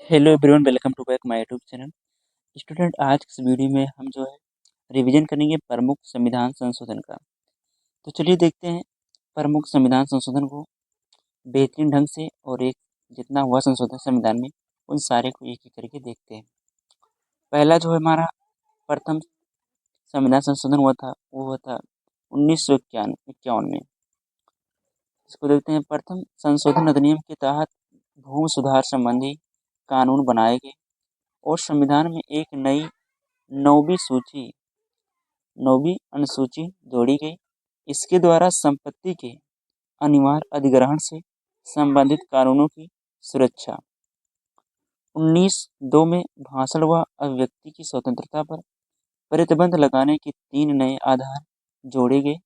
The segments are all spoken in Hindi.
Hello everyone, welcome to back my YouTube channel. Student, आज की इस वीडियो में हम जो है रिवीजन करेंगे प्रमुख संविधान संशोधन का। तो चलिए देखते हैं प्रमुख संविधान संशोधन को बेहतरीन ढंग से, और एक जितना हुआ संशोधन संविधान में उन सारे को एक एक करके देखते हैं। पहला जो है हमारा प्रथम संविधान संशोधन हुआ था वो हुआ था 1951 में। इसको देखते हैं। प्रथम संशोधन अधिनियम के तहत भूमि सुधार संबंधी कानून बनाए गए और संविधान में एक नई नौवीं अनुसूची जोड़ी गई। इसके द्वारा संपत्ति के अनिवार्य अधिग्रहण से संबंधित कानूनों की सुरक्षा। 1902 में भाषण व अभिव्यक्ति की स्वतंत्रता पर प्रतिबंध लगाने के 3 नए आधार जोड़े गए।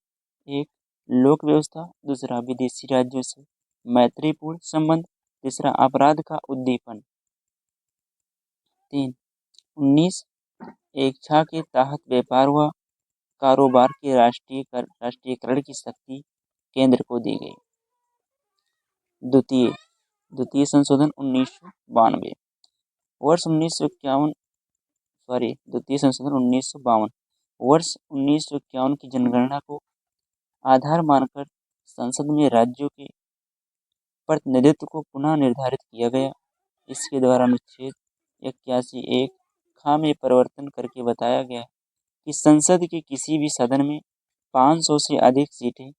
एक, लोक व्यवस्था। दूसरा, विदेशी राज्यों से मैत्रीपूर्ण संबंध। तीसरा, अपराध का उद्दीपन। 3, 19 के तहत व्यापार व कारोबार के राष्ट्रीयकरण की शक्ति केंद्र को दी गई। द्वितीय संशोधन 1992 वर्ष 1951 द्वितीय संशोधन 1952 वर्ष 1951 की जनगणना को आधार मानकर संसद में राज्यों के प्रतिनिधित्व को पुनः निर्धारित किया गया। इसके द्वारा अनुच्छेद 81(1) ख में परिवर्तन करके बताया गया कि संसद के किसी भी सदन में 500 से अधिक सीटें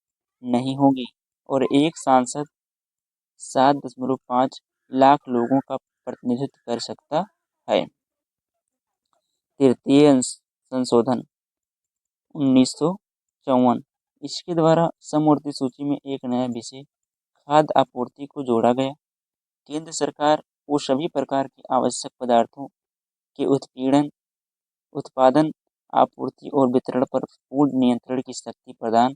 नहीं होंगी और एक सांसद 7.5 लाख लोगों का प्रतिनिधित्व कर सकता है। तृतीय संशोधन 1954, इसके द्वारा समवर्ती सूची में एक नया विषय खाद्य आपूर्ति को जोड़ा गया। केंद्र सरकार को सभी प्रकार के आवश्यक पदार्थों के उत्पादन, आपूर्ति और वितरण पर पूर्ण नियंत्रण की शक्ति प्रदान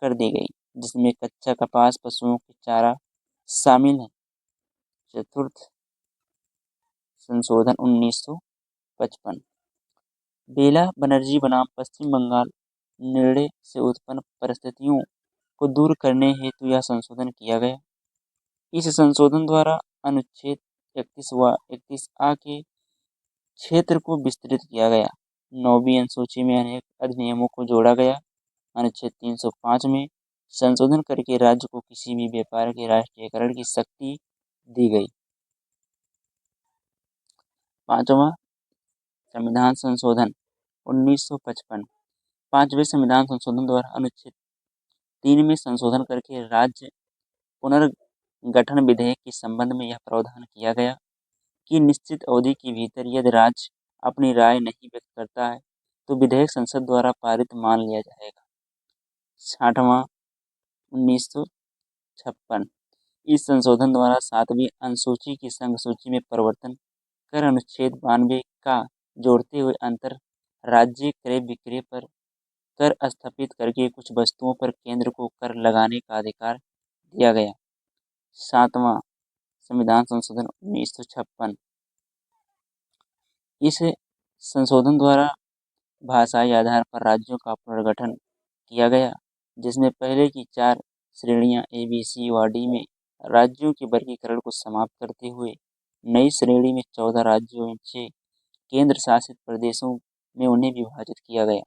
कर दी गई, जिसमें कच्चा कपास, पशुओं के चारा शामिल है। चतुर्थ संशोधन 1955, बेला बनर्जी बनाम पश्चिम बंगाल निर्णय से उत्पन्न परिस्थितियों को दूर करने हेतु यह संशोधन किया गया। इस संशोधन द्वारा अनुच्छेद 31 व 31A के क्षेत्र को विस्तृत किया गया। 9वीं अनुसूची में अनेक अधिनियमों को जोड़ा गया। अनुच्छेद 305 में संशोधन करके राज्य को किसी भी व्यापार के राष्ट्रीयकरण की शक्ति दी गई। पांचवा संविधान संशोधन 1955, पांचवें संविधान संशोधन द्वारा अनुच्छेद 3 में संशोधन करके राज्य पुनर्गठन विधेयक के संबंध में यह प्रावधान किया गया कि निश्चित अवधि के भीतर यदि राज्य अपनी राय नहीं व्यक्त करता है तो विधेयक संसद द्वारा पारित मान लिया जाएगा। 6वां 1956, इस संशोधन द्वारा 7वीं अनुसूची की संघ सूची में परिवर्तन कर अनुच्छेद 92 का जोड़ते हुए अंतर राज्य क्रय विक्रय पर कर स्थापित करके कुछ वस्तुओं पर केंद्र को कर लगाने का अधिकार दिया गया। 7वां संविधान संशोधन 1956, इस संशोधन द्वारा भाषाई आधार पर राज्यों का पुनर्गठन किया गया, जिसमें पहले की 4 श्रेणियां A, B, C व D में राज्यों के वर्गीकरण को समाप्त करते हुए नई श्रेणी में 14 राज्यों से केंद्र शासित प्रदेशों में उन्हें विभाजित किया गया।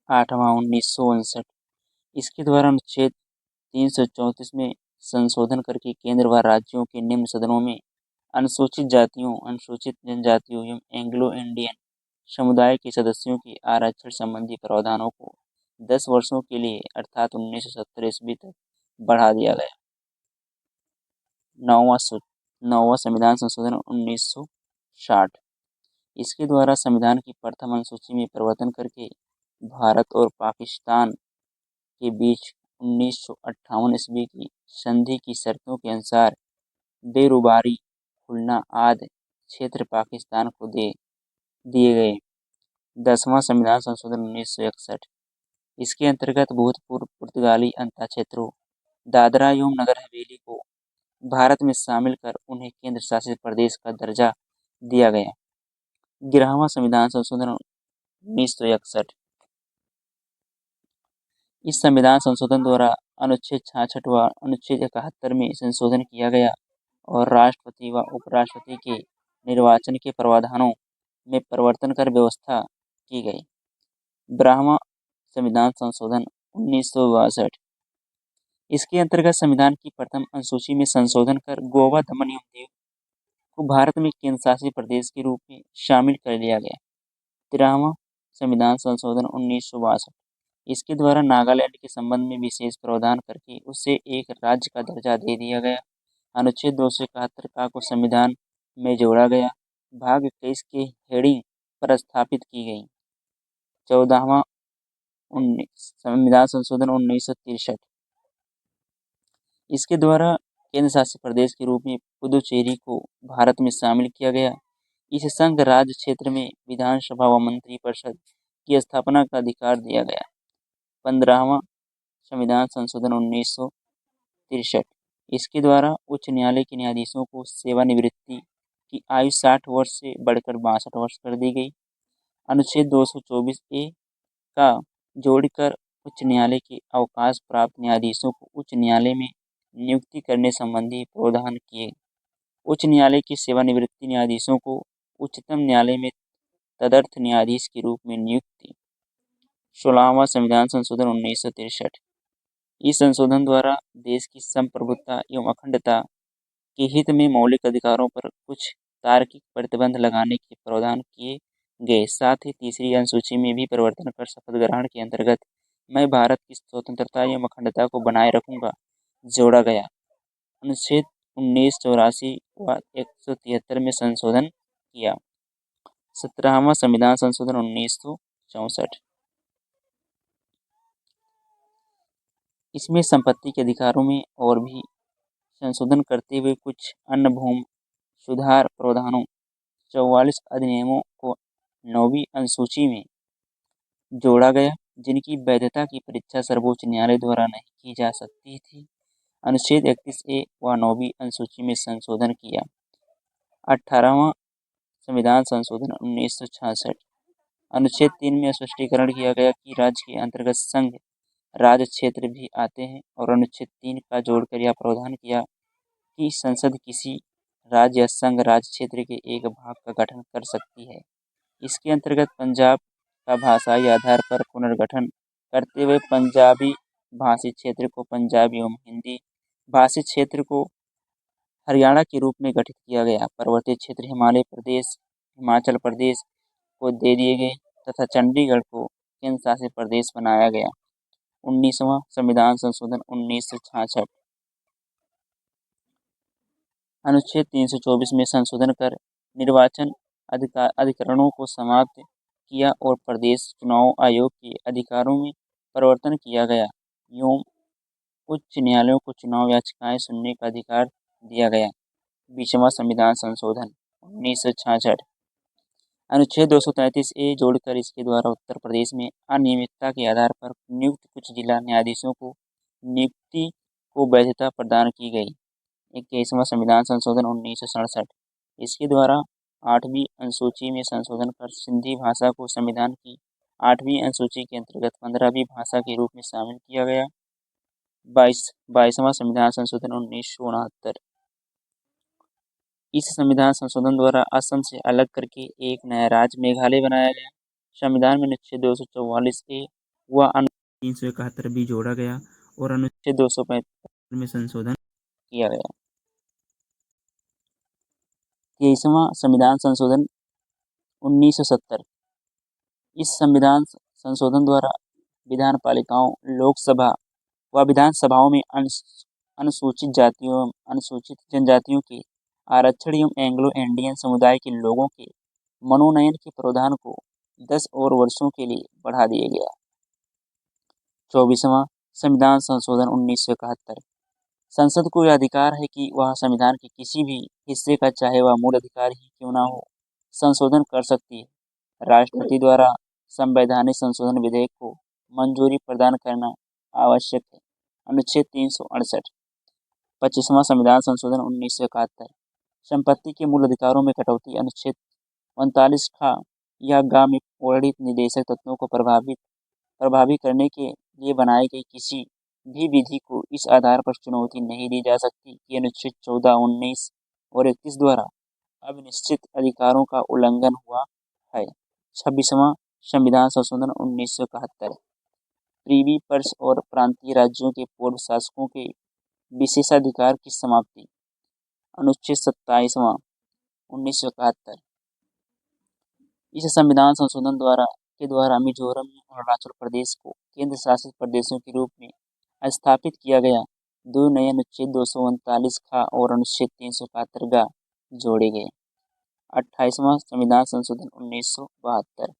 8वां 1959, इसके द्वारा अनुच्छेद 334 में संशोधन करके केंद्र व राज्यों के निम्न सदनों में अनुसूचित जातियों, अनुसूचित जनजातियों एवं एंग्लो इंडियन समुदाय के सदस्यों के आरक्षण संबंधी प्रावधानों को 10 वर्षों के लिए अर्थात 1970 ईस्वी तक बढ़ा दिया गया। 9वां संविधान संशोधन 1960, इसके द्वारा संविधान की प्रथम अनुसूची में परिवर्तन करके भारत और पाकिस्तान के बीच 1958 ईस्वी की संधि की शर्तों के अनुसार बेरुबारी, खुलना आदि क्षेत्र पाकिस्तान को दिए गए। 10वां संविधान संशोधन 1961, इसके अंतर्गत भूतपूर्व पुर्तगाली अंतः क्षेत्रों दादरा एवं नगर हवेली को भारत में शामिल कर उन्हें केंद्र शासित प्रदेश का दर्जा दिया गया। 11वां संविधान संशोधन 1961, इस संविधान संशोधन द्वारा अनुच्छेद 66 व अनुच्छेद 71 में संशोधन किया गया और राष्ट्रपति व उपराष्ट्रपति के निर्वाचन के प्रावधानों में परिवर्तन कर व्यवस्था की गई। 12वां संविधान संशोधन 1962। इसके अंतर्गत संविधान की प्रथम अनुसूची में संशोधन कर गोवा, दमन एवं दीव को भारत में केंद्र शासित प्रदेश के रूप में शामिल कर लिया गया। 13वां संविधान संशोधन 1962। इसके द्वारा नागालैंड के संबंध में विशेष प्रावधान करके उसे एक राज्य का दर्जा दे दिया गया। अनुच्छेद 271 का को संविधान में जोड़ा गया। भाग 21 के हेडिंग पर स्थापित की गई। 14वां संविधान संशोधन 1963। इसके द्वारा केंद्र शासित प्रदेश के रूप में पुदुचेरी को भारत में शामिल किया गया। इस संघ राज्य क्षेत्र में विधानसभा व मंत्री परिषद की स्थापना का अधिकार दिया गया। 15वां संविधान संशोधन 1963। इसके द्वारा उच्च न्यायालय के न्यायाधीशों को सेवानिवृत्ति की आयु 60 वर्ष से बढ़कर 62 वर्ष कर दी गई। अनुच्छेद 224A का जोड़कर उच्च न्यायालय के अवकाश प्राप्त न्यायाधीशों को उच्च न्यायालय में नियुक्ति करने संबंधी प्रावधान किए। उच्च न्यायालय के सेवानिवृत्ति न्यायाधीशों को उच्चतम न्यायालय में तदर्थ न्यायाधीश के रूप में नियुक्ति। 16वां संविधान संशोधन 1963। इस संशोधन द्वारा देश की संप्रभुता एवं अखंडता के हित में मौलिक अधिकारों पर कुछ तार्किक प्रतिबंध लगाने के प्रावधान किए गए। साथ ही तीसरी अनुसूची में भी परिवर्तन कर शपथ ग्रहण के अंतर्गत मैं भारत की स्वतंत्रता एवं अखंडता को बनाए रखूंगा जोड़ा गया। अनुच्छेद 1984 व 173 में संशोधन किया। 17वां संविधान संशोधन 1964। इसमें संपत्ति के अधिकारों में और भी संशोधन करते हुए कुछ अन्य भूमि सुधार प्रावधानों 44 अधिनियमों को 9वीं अनुसूची में जोड़ा गया, जिनकी वैधता की परीक्षा सर्वोच्च न्यायालय द्वारा नहीं की जा सकती थी। अनुच्छेद 31A व 9वीं अनुसूची में संशोधन किया। 18वां संविधान संशोधन 1966। अनुच्छेद 3 में स्पष्टीकरण किया गया कि राज्य के अंतर्गत संघ राज्य क्षेत्र भी आते हैं और अनुच्छेद 3 का जोड़कर यह प्रावधान किया कि संसद किसी राज्य या संघ राज्य क्षेत्र के एक भाग का गठन कर सकती है। इसके अंतर्गत पंजाब का भाषाई आधार पर पुनर्गठन करते हुए पंजाबी भाषी क्षेत्र को पंजाबी एवं हिंदी भाषी क्षेत्र को हरियाणा के रूप में गठित किया गया। पर्वतीय क्षेत्र हिमाचल प्रदेश को दे दिए गए तथा चंडीगढ़ को केंद्र शासित प्रदेश बनाया गया। 19वां संविधान संशोधन 1966। अनुच्छेद 324 में संशोधन कर निर्वाचन अधिकरणों को समाप्त किया और प्रदेश चुनाव आयोग के अधिकारों में परिवर्तन किया गया एवं उच्च न्यायालयों को चुनाव याचिकाएं सुनने का अधिकार दिया गया। 20वां संविधान संशोधन 1966। अनुच्छेद 233A जोड़कर इसके द्वारा उत्तर प्रदेश में अनियमितता के आधार पर नियुक्त कुछ जिला न्यायाधीशों को नियुक्ति को वैधता प्रदान की गई। 21वां संविधान संशोधन 1967। इसके द्वारा 8वीं अनुसूची में संशोधन कर सिंधी भाषा को संविधान की 8वीं अनुसूची के अंतर्गत 15वीं भाषा के रूप में शामिल किया गया। 22वां संविधान संशोधन 1969। इस संविधान संशोधन द्वारा असम से अलग करके एक नया राज्य मेघालय बनाया गया। संविधान में अनुच्छेद 244A व अनुच्छेद 371 भी जोड़ा गया और अनुच्छेद 245 में संशोधन किया गया। 23वां संविधान संशोधन 1970। इस संविधान संशोधन द्वारा विधान पालिकाओं, लोकसभा व विधानसभाओं में अनुसूचित जातियों एवं अनुसूचित जनजातियों के आरक्षण एवं एंग्लो इंडियन समुदाय के लोगों के मनोनयन के प्रावधान को 10 और वर्षों के लिए बढ़ा दिया गया। 24वां संविधान संशोधन 1971। संसद को यह अधिकार है कि वह संविधान के किसी भी हिस्से का चाहे वह मूल अधिकार ही क्यों न हो संशोधन कर सकती है। राष्ट्रपति द्वारा संवैधानिक संशोधन विधेयक को मंजूरी प्रदान करना आवश्यक है। अनुच्छेद 368। 25वां संविधान संशोधन 1971। संपत्ति के मूल अधिकारों में कटौती। अनुच्छेद 39 का यह गांव में वर्णित निदेशक तत्वों को प्रभावी करने के लिए बनाई गई किसी भी विधि को इस आधार पर चुनौती नहीं दी जा सकती कि अनुच्छेद 14, 19 और 31 द्वारा अब निश्चित अधिकारों का उल्लंघन हुआ है। 26वां संविधान संशोधन 1971 प्रीवी पर्स और प्रांतीय राज्यों के पूर्व शासकों के विशेषाधिकार की समाप्ति। अनुच्छेद 27वां 1971 इस संविधान संशोधन के द्वारा मिजोरम और अरुणाचल प्रदेश को केंद्र शासित प्रदेशों के रूप में स्थापित किया गया। दो नए अनुच्छेद 239 खा और अनुच्छेद 371 गा जोड़े गए। 28वां संविधान संशोधन 1972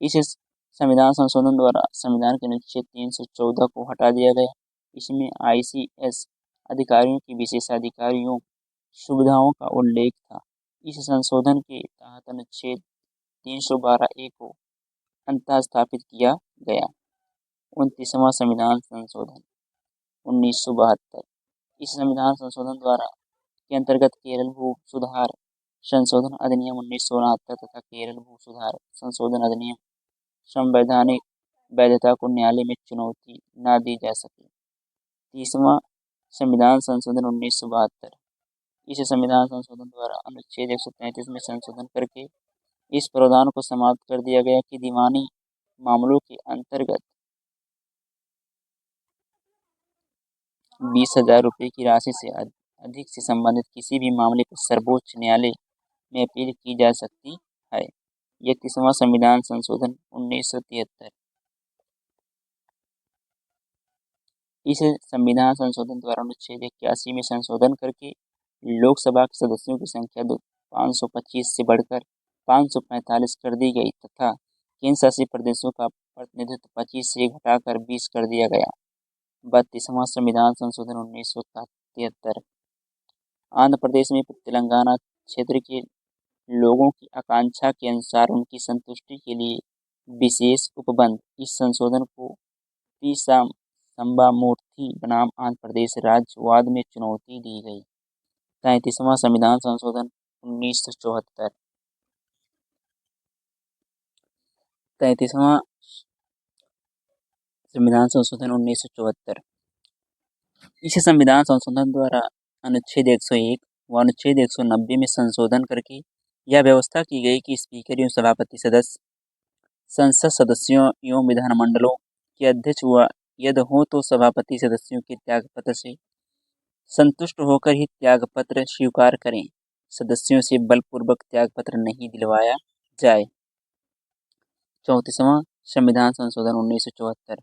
इस संविधान संशोधन द्वारा संविधान के अनुच्छेद 314 को हटा दिया गया। इसमें ICS अधिकारियों की विशेषाधिकारियों सुविधाओं का उल्लेख था। इस संशोधन के तहत अनुच्छेद 312A को अंततः स्थापित किया गया। 29वां संविधान संशोधन 1972 इस संविधान संशोधन द्वारा के अंतर्गत केरल भू सुधार संशोधन अधिनियम 1969 तथा केरल भू सुधार संशोधन अधिनियम संवैधानिक वैधता को न्यायालय में चुनौती न दी जा सके। 30वां संविधान संशोधन 1972 इस संविधान संशोधन द्वारा अनुच्छेद 133 में संशोधन करके इस प्रावधान को समाप्त कर दिया गया कि दीवानी मामलों के अंतर्गत 20,000 रुपये की राशि से अधिक से संबंधित किसी भी मामले पर सर्वोच्च न्यायालय में अपील की जा सकती है। 31वां संविधान संशोधन 1973 इस संविधान संशोधन द्वारा अनुच्छेद 81 में संशोधन करके लोकसभा के सदस्यों की संख्या 525 से बढ़कर 545 कर दी गई तथा केंद्र शासित प्रदेशों का प्रतिनिधित्व 25 से घटाकर 20 कर दिया गया। 32वां संविधान संशोधन 1973 आंध्र प्रदेश में तेलंगाना क्षेत्र के लोगों की आकांक्षा के अनुसार उनकी संतुष्टि के लिए विशेष उपबंध। इस संशोधन को पी संबामूर्ति बनाम आंध्र प्रदेश राज्यवाद में चुनौती दी गई। 33वां संविधान संशोधन 1974 33वां संविधान संशोधन 1974 इस संविधान संशोधन द्वारा अनुच्छेद 101 व अनुच्छेद 190 में संशोधन करके यह व्यवस्था की गई कि स्पीकर एवं सभापति सदस्य संसद सदस्यों एवं विधानमंडलों के अध्यक्ष व यदि हो तो सभापति सदस्यों के त्यागपत्र से संतुष्ट होकर ही त्यागपत्र स्वीकार करें। सदस्यों से बलपूर्वक त्यागपत्र नहीं दिलवाया जाए। 34वां संविधान संशोधन 1974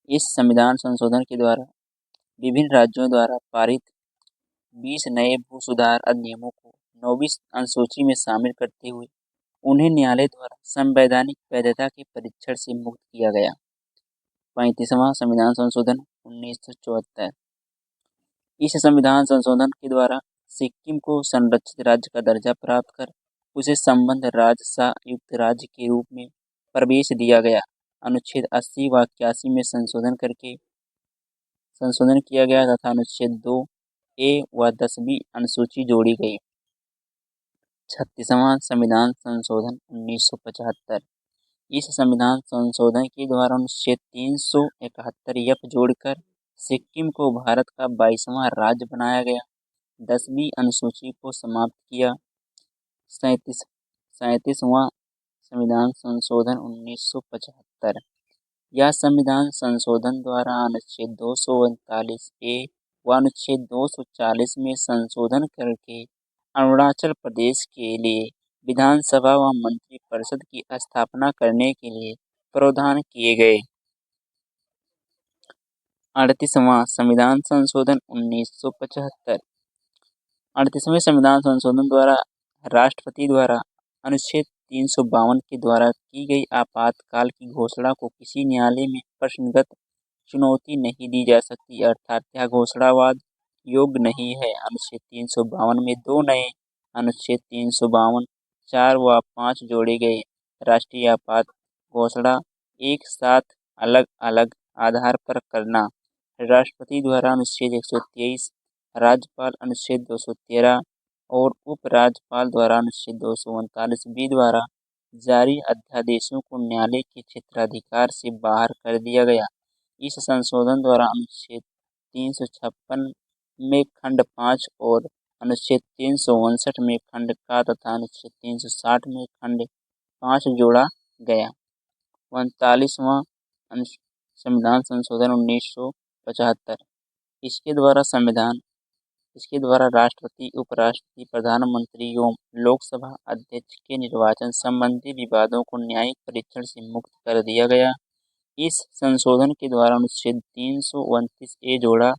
इस संविधान संशोधन के द्वारा विभिन्न राज्यों द्वारा पारित 20 नए भू सुधार अधिनियमों को 9वीं अनुसूची में शामिल करते हुए उन्हें न्यायालय द्वारा संवैधानिक वैधता के परीक्षण से मुक्त किया गया। 35वां संविधान संशोधन 1974 इस संविधान संशोधन के द्वारा सिक्किम को संरक्षित राज्य का दर्जा प्राप्त कर उसे संबद्ध राजशायुक्त राज्य के रूप में प्रवेश दिया गया। अनुच्छेद 80 व 81 में संशोधन किया गया तथा अनुच्छेद 2A व 10वीं अनुसूची जोड़ी गई। 36वां संविधान संशोधन 1975 इस संविधान संशोधन के द्वारा अनुच्छेद 371F जोड़कर सिक्किम को भारत का 22वां राज्य बनाया गया। 10वीं अनुसूची को समाप्त किया। 37वां संविधान संशोधन 1975 यह संविधान संशोधन द्वारा अनुच्छेद 239A व अनुच्छेद 240 में संशोधन करके अरुणाचल प्रदेश के लिए विधानसभा व मंत्री परिषद की स्थापना करने के लिए प्रावधान किए गए। 38वां संविधान संशोधन 1975 38वें संविधान संशोधन द्वारा राष्ट्रपति द्वारा अनुच्छेद 352 के द्वारा की गई आपातकाल की घोषणा को किसी न्यायालय में प्रश्नगत चुनौती नहीं दी जा सकती, अर्थात यह घोषणावाद योग्य नहीं है। अनुच्छेद 352 में दो नए अनुच्छेद 352 4 व 5 जोड़े गए। राष्ट्रीय आपात घोषणा एक साथ अलग अलग आधार पर करना। राष्ट्रपति द्वारा अनुच्छेद 123 राज्यपाल अनुच्छेद 213 और उपराज्यपाल द्वारा अनुच्छेद 239B द्वारा जारी अध्यादेशों को न्यायालय के क्षेत्राधिकार से बाहर कर दिया गया। इस संशोधन द्वारा अनुच्छेद 356 में खंड 5 और अनुच्छेद 359 में खंड का तथा अनुच्छेद 360 में खंड 5 जोड़ा गया। 39वां संविधान संशोधन 1975। इसके द्वारा राष्ट्रपति, उपराष्ट्रपति, प्रधानमंत्री एवं लोकसभा अध्यक्ष के निर्वाचन संबंधी विवादों को न्यायिक परीक्षण से मुक्त कर दिया गया। इस संशोधन के द्वारा अनुच्छेद 329 ए जोड़ा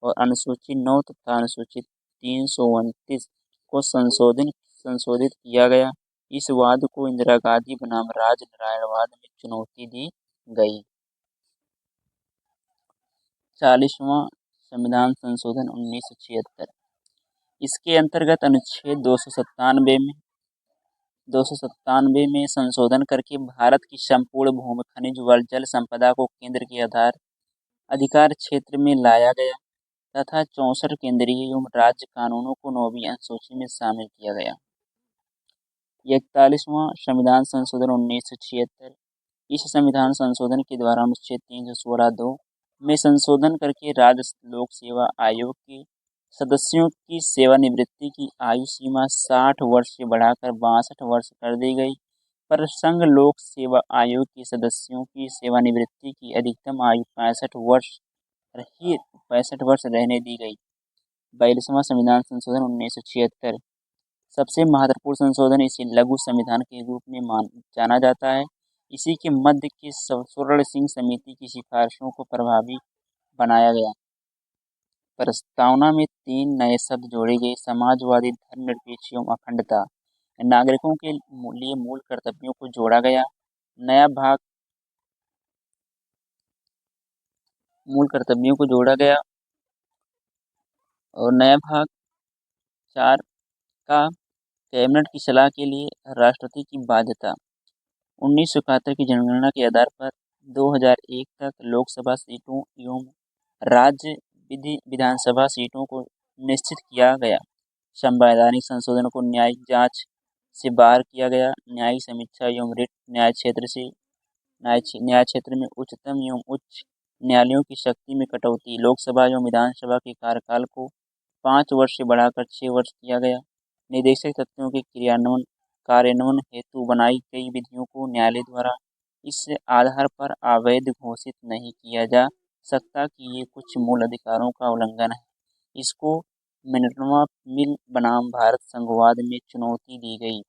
और अनुसूची 9 तथा अनुसूची 329 को संशोधित किया गया। इस वाद को इंदिरा गांधी बनाम राजनारायणवाद में चुनौती दी गई। 40वां संविधान संशोधन 1976। इसके अंतर्गत अनुच्छेद 297 में संशोधन करके भारत की संपूर्ण भूमि, खनिज व जल संपदा को केंद्र के अधिकार क्षेत्र में लाया गया तथा 64 केंद्रीय एवं राज्य कानूनों को 9वीं अनुसूची में शामिल किया गया। 41वां संविधान संशोधन 1976। इस संविधान संशोधन के द्वारा अनुच्छेद 316(2) में संशोधन करके राज्य लोक सेवा आयोग के सदस्यों की सेवानिवृत्ति की आयु सीमा 60 वर्ष से बढ़ाकर 62 वर्ष कर दी गई, पर संघ लोक सेवा आयोग के सदस्यों की सेवानिवृत्ति की अधिकतम आयु 65 वर्ष रहने दी गई। 42वां संविधान संशोधन 1976। सबसे महत्वपूर्ण संशोधन इसे लघु संविधान के रूप में जाना जाता है। इसी के मध्य के स्वर्ण सिंह समिति की सिफारिशों को प्रभावी बनाया गया। प्रस्तावना में 3 नए शब्द जोड़े गए: समाजवादी, धर्मनिरपेक्ष एवं अखंडता। नागरिकों के लिए मूल कर्तव्यों को जोड़ा गया। नया भाग और नया भाग 4 का कैबिनेट की सलाह के लिए राष्ट्रपति की बाध्यता। 1971 की जनगणना के आधार पर 2001 तक लोकसभा सीटों एवं राज्य विधानसभा सीटों को निश्चित किया गया। संवैधानिक संशोधन को न्यायिक जांच से बाहर किया गया। न्यायिक समीक्षा एवं रिट न्याय क्षेत्र में उच्चतम एवं उच्च न्यायालयों की शक्ति में कटौती। लोकसभा एवं विधानसभा के कार्यकाल को 5 वर्ष से बढ़ाकर 6 वर्ष किया गया। निदेशक तत्वों के कार्यान्वयन हेतु बनाई गई विधियों को न्यायालय द्वारा इस आधार पर अवैध घोषित नहीं किया जा सकता कि ये कुछ मूल अधिकारों का उल्लंघन है। इसको मिनर्वा मिल बनाम भारत संघवाद में चुनौती दी गई।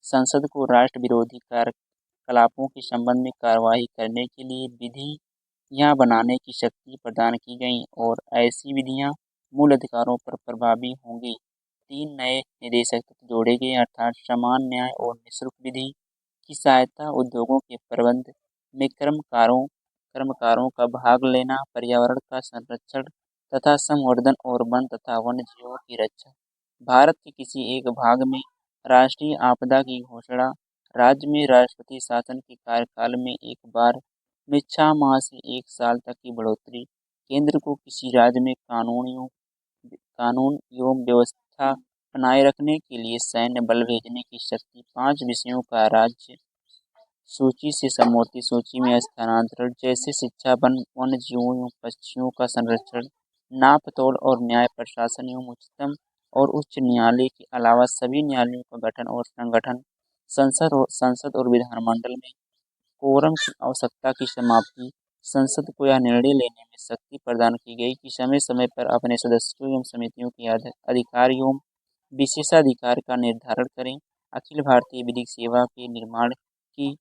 संसद को राष्ट्र विरोधी कार्यकलापों के संबंध में कार्रवाई करने के लिए विधियां बनाने की शक्ति प्रदान की गई और ऐसी विधियां मूल अधिकारों पर प्रभावी होंगी। 3 नए निदेशक तत्व जोड़े गए, अर्थात समान न्याय और निःशुल्क विधि की सहायता, उद्योगों के प्रबंध में कर्मकारों का भाग लेना, पर्यावरण का संरक्षण तथा संवर्धन और वन तथा वन्य जीवों की रक्षा। भारत के किसी एक भाग में राष्ट्रीय आपदा की घोषणा। राज्य में राष्ट्रपति शासन के कार्यकाल में एक बार में 6 माह से 1 साल तक की बढ़ोतरी। केंद्र को किसी राज्य में कानून एवं व्यवस्था बनाए रखने के लिए सैन्य बल भेजने की शक्ति। 5 विषयों का राज्य सूची से समवर्ती सूची में स्थानांतरण, जैसे शिक्षा, वन्य जीवों एवं पक्षियों का संरक्षण, नाप तोल और न्याय प्रशासन एवं उच्चतम और उच्च न्यायालय के अलावा सभी न्यायालयों का गठन और संगठन। संसद और विधानमंडल में कोरम की आवश्यकता की समाप्ति। संसद को यह निर्णय लेने में शक्ति प्रदान की गई कि समय समय पर अपने सदस्यों एवं समितियों के अधिकार एवं विशेषाधिकार का निर्धारण करें। अखिल भारतीय विधिक सेवा के निर्माण की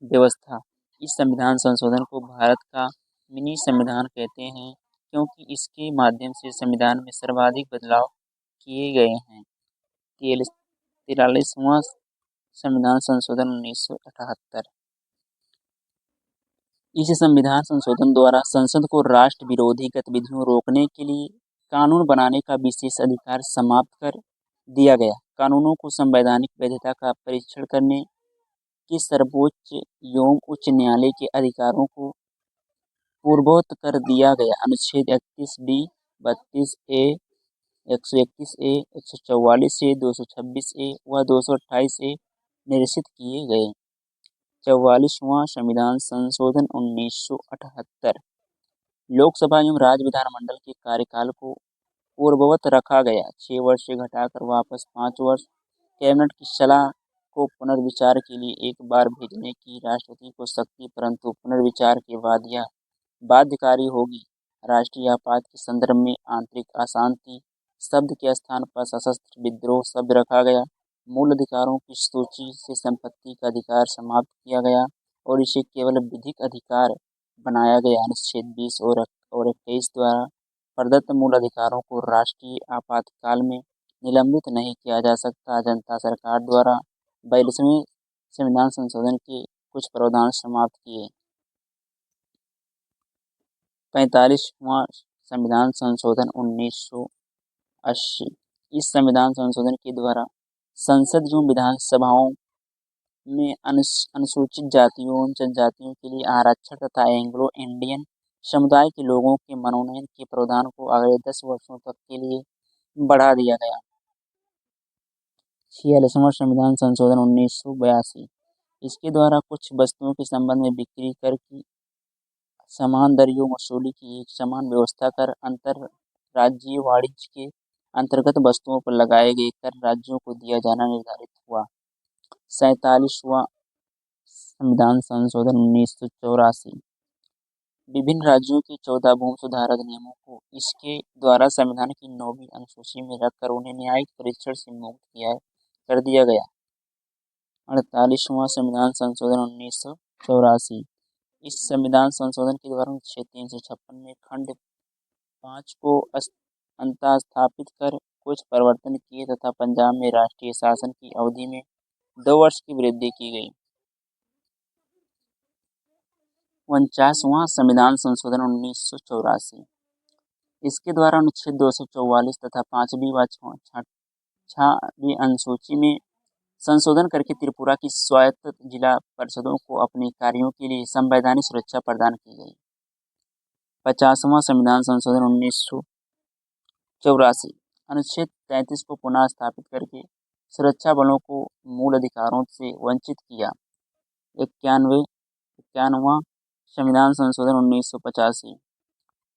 व्यवस्था। इस संविधान संशोधन को भारत का मिनी संविधान कहते हैं, क्योंकि इसके माध्यम से संविधान में सर्वाधिक बदलाव किए गए हैं। 43वां संविधान संशोधन 1978। इस संविधान संशोधन द्वारा संसद को राष्ट्र विरोधी गतिविधियों रोकने के लिए कानून बनाने का विशेष अधिकार समाप्त कर दिया गया। कानूनों को संवैधानिक वैधता का परीक्षण करने के सर्वोच्च एवं उच्च न्यायालय के अधिकारों को पूर्ववत कर दिया गया। अनुच्छेद 31B, 32A, 131A, 144A, 226A व 228A निरसित किए गए। 44वां संविधान संशोधन 1978। लोकसभा एवं राज्य विधानमंडल के कार्यकाल को पूर्ववत रखा गया, 6 वर्ष से घटाकर वापस 5 वर्ष। कैबिनेट की सलाह को पुनर्विचार के लिए एक बार भेजने की राष्ट्रपति को शक्ति, परंतु पुनर्विचार के बाद यह बाध्यकारी होगी। राष्ट्रीय आपात के संदर्भ में आंतरिक अशांति शब्द के स्थान पर सशस्त्र विद्रोह शब्द रखा गया। मूल अधिकारों की सूची से संपत्ति का अधिकार समाप्त किया गया और इसे केवल विधिक अधिकार बनाया गया। अनुच्छेद 20 और 21 द्वारा प्रदत्त मूल अधिकारों को राष्ट्रीय आपातकाल में निलंबित नहीं किया जा सकता। जनता सरकार द्वारा 42वें संविधान संशोधन के कुछ प्रावधान समाप्त किए। 45वां संविधान संशोधन 1980। इस संविधान संशोधन के द्वारा संसद एवं विधानसभाओं में अनुसूचित जातियों एवं जनजातियों के लिए आरक्षण तथा एंग्लो इंडियन समुदाय के लोगों के मनोनयन के प्रावधान को अगले 10 वर्षों तक के लिए बढ़ा दिया गया। 46वां संविधान संशोधन 1982। इसके द्वारा कुछ वस्तुओं के संबंध में बिक्री कर की समान दरों वसूली की एक समान व्यवस्था कर अंतरराज्यीय वाणिज्य के अंतर्गत वस्तुओं पर लगाए गए कर राज्यों को दिया जाना निर्धारित हुआ। 47वां संविधान संशोधन 1984। विभिन्न राज्यों के 14 भूमि सुधार अधिनियमों को इसके द्वारा संविधान की 9वीं अनुसूची में रखकर उन्हें न्यायिक परीक्षण से मुक्त कर दिया गया। 48वां संविधान संशोधन 1984। इस संविधान संशोधन के द्वारा अनुच्छेद 356 में खंड 5 को अंतःस्थापित कर कुछ परिवर्तन किए तथा पंजाब में राष्ट्रीय शासन की अवधि में 2 वर्ष की वृद्धि की गई। 49वां संविधान संशोधन 1984। इसके द्वारा अनुच्छेद 244 तथा 5वीं व 6वीं अनुसूची में संशोधन करके त्रिपुरा की स्वायत्त जिला परिषदों को अपने कार्यों के लिए संवैधानिक सुरक्षा प्रदान की गई। 50वां संविधान संशोधन 1984। अनुच्छेद 33 को पुनः स्थापित करके सुरक्षा बलों को मूल अधिकारों से वंचित किया। 51वां संविधान संशोधन 1985।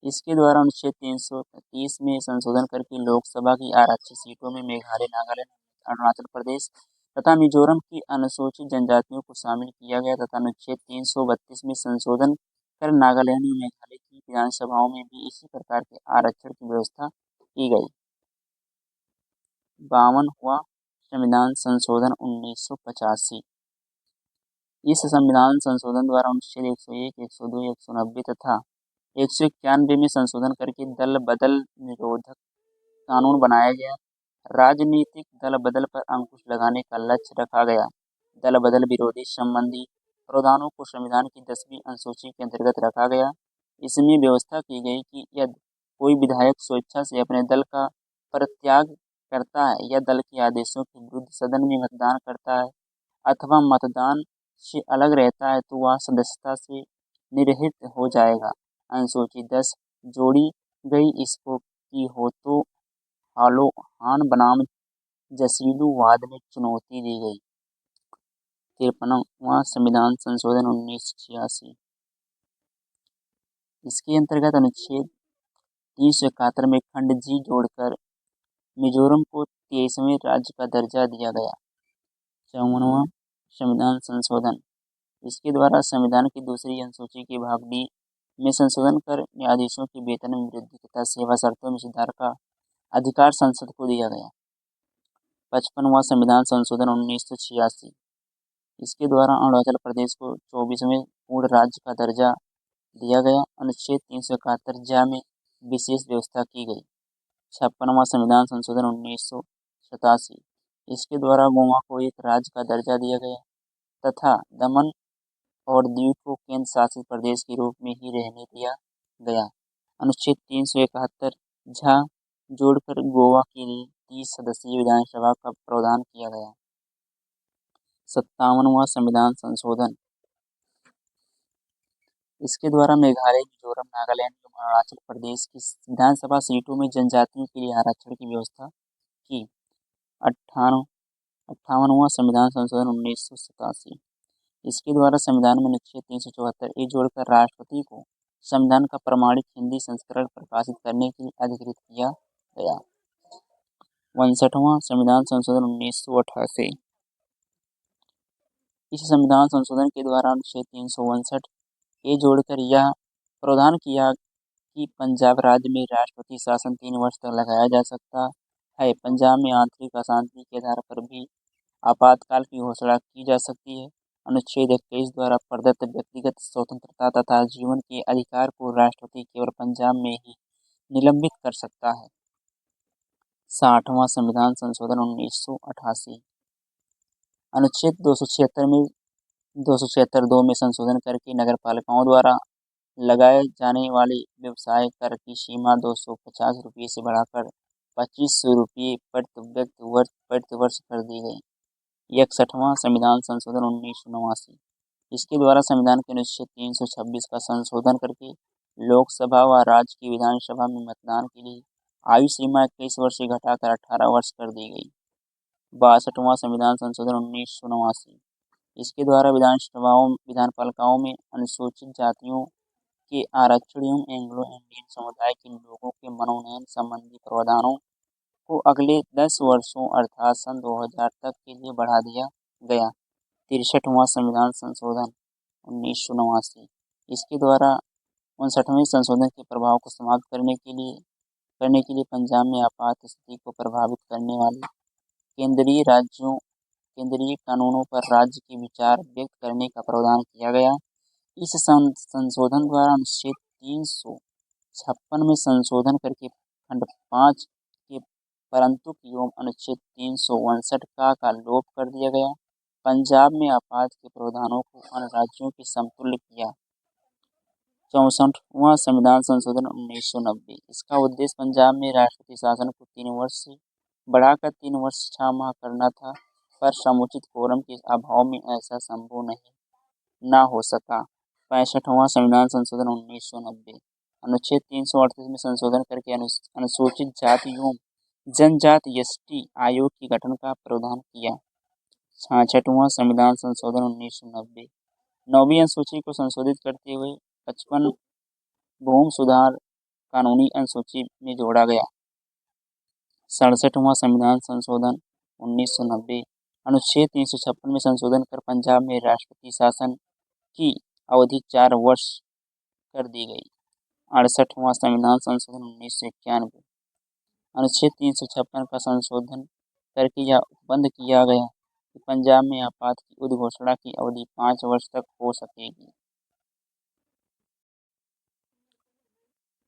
इसके द्वारा अनुच्छेद 330 में संशोधन करके लोकसभा की आरक्षित सीटों में मेघालय, नागालैंड, अरुणाचल प्रदेश तथा मिजोरम की अनुसूचित जनजातियों को शामिल किया गया तथा अनुच्छेद 332 में संशोधन कर नागालैंड और मेघालय की विधानसभाओं में भी इसी प्रकार के आरक्षण की व्यवस्था की गई। 52वां संविधान संशोधन 1985। इस संविधान संशोधन द्वारा अनुच्छेद 101, 102, 190 तथा 191 में संशोधन करके दल बदल निरोधक कानून बनाया गया। राजनीतिक दल बदल पर अंकुश लगाने का लक्ष्य रखा गया। दल बदल विरोधी संबंधी प्रावधानों को संविधान की 10वीं अनुसूची के अंतर्गत रखा गया। इसमें व्यवस्था की गई कि यदि कोई विधायक स्वेच्छा से अपने दल का परित्याग करता है या दल के आदेशों के विरुद्ध सदन में मतदान करता है अथवा मतदान से अलग रहता है तो वह सदस्यता से निर्हित हो जाएगा। अनुसूची 10 जोड़ी गई। इसको की हो तो हान बनाम जसीलूवाद में चुनौती दी गई। 53वां संविधान संशोधन 1986। इसके अंतर्गत अनुच्छेद 371 में खंड जी जोड़कर मिजोरम को 23वें राज्य का दर्जा दिया गया। 54वां संविधान संशोधन। इसके द्वारा संविधान की दूसरी अनुसूची के भाग डी में संशोधन कर न्यायाधीशों के वेतन में वृद्धि तथा सेवा शर्तों में सुधार का अधिकार संसद को दिया गया। 55वां संविधान संशोधन 1986। इसके द्वारा अरुणाचल प्रदेश को 24वें पूर्ण राज्य का दर्जा दिया गया। अनुच्छेद 371 जा में विशेष व्यवस्था की गई। 56वां संविधान संशोधन 1987। इसके द्वारा गोवा को एक राज्य का दर्जा दिया गया तथा दमन और दीव को केंद्र शासित प्रदेश के रूप में ही रहने दिया गया। अनुच्छेद 371 झा जोड़कर गोवा के लिए 30 सदस्यीय विधानसभा का प्रावधान किया गया। 57वां संविधान संशोधन। इसके द्वारा मेघालय, मिजोरम, नागालैंड एवं अरुणाचल प्रदेश की विधानसभा सीटों में जनजातियों के लिए आरक्षण की व्यवस्था की। 58वां संविधान संशोधन 1987। इसके द्वारा संविधान में अनुच्छेद 374 ए जोड़कर राष्ट्रपति को संविधान का प्रमाणित हिंदी संस्करण प्रकाशित करने के लिए अधिकृत किया गया। 61वां संविधान संशोधन 1988। इस संविधान संशोधन के द्वारा अनुच्छेद 359 ए जोड़कर यह प्रावधान किया कि पंजाब राज्य में राष्ट्रपति शासन 3 वर्ष तक लगाया जा सकता है। पंजाब में आंतरिक अशांति के आधार पर भी आपातकाल की घोषणा की जा सकती है। अनुच्छेद 21 द्वारा प्रदत्त व्यक्तिगत स्वतंत्रता तथा जीवन के अधिकार को राष्ट्रपति केवल पंजाब में ही निलंबित कर सकता है। 60वां संविधान संशोधन 1988। अनुच्छेद 276(2) में संशोधन करके नगरपालिकाओं द्वारा लगाए जाने वाले व्यवसाय कर की सीमा 250 रुपये से बढ़ाकर 2500 रुपये प्रति वर्ष कर दी गई। 61वां संविधान संशोधन 1989। इसके द्वारा संविधान के अनुच्छेद 326 का संशोधन करके लोकसभा व राज्य की विधानसभा में मतदान के लिए आयु सीमा 21 वर्ष से घटाकर 18 वर्ष कर दी गई। 62वां संविधान संशोधन 1989। इसके द्वारा विधानपालिकाओं में अनुसूचित जातियों के आरक्षण एवं एंग्लो इंडियन समुदाय के लोगों के मनोनयन संबंधी प्रावधानों को अगले 10 वर्षों अर्थात सन 2000 तक के लिए बढ़ा दिया गया। 63वां संविधान संशोधन 1989। इसके द्वारा 59वें संशोधन के प्रभाव को समाप्त करने के लिए पंजाब में आपात स्थिति को प्रभावित करने वाले केंद्रीय कानूनों पर राज्य के विचार व्यक्त करने का प्रावधान किया गया। इस संशोधन द्वारा अनुच्छेद 356 में संशोधन करके खंड 5 के परंतु एवं अनुच्छेद 359 का लोप कर दिया गया। पंजाब में आपात के प्रावधानों को अन्य राज्यों के समतुल्य किया। 64वां संविधान संशोधन 1990। इसका उद्देश्य पंजाब में राष्ट्रपति शासन को 3 वर्ष से बढ़ाकर 3 वर्ष 6 माह करना था, पर समुचित कोरम के अभाव में ऐसा संभव न हो सका। 65वां संविधान संशोधन 1990। अनुच्छेद 338 में संशोधन करके अनुसूचित जाति एवं जनजाति (एसटी) आयोग के गठन का प्रावधान किया। 66वां संविधान संशोधन 1990। 9वीं अनुसूची को संशोधित करते हुए 55 भूमि सुधार कानूनी अनुसूची में जोड़ा गया। 67वां संविधान संशोधन 1990। अनुच्छेद 356 में संशोधन कर पंजाब में राष्ट्रपति शासन की अवधि 4 वर्ष कर दी गई। 68वां संविधान संशोधन 1991। अनुच्छेद 356 का संशोधन करके यह उपबंध किया गया कि पंजाब में आपात की उद्घोषणा की अवधि 5 वर्ष तक हो सकेगी।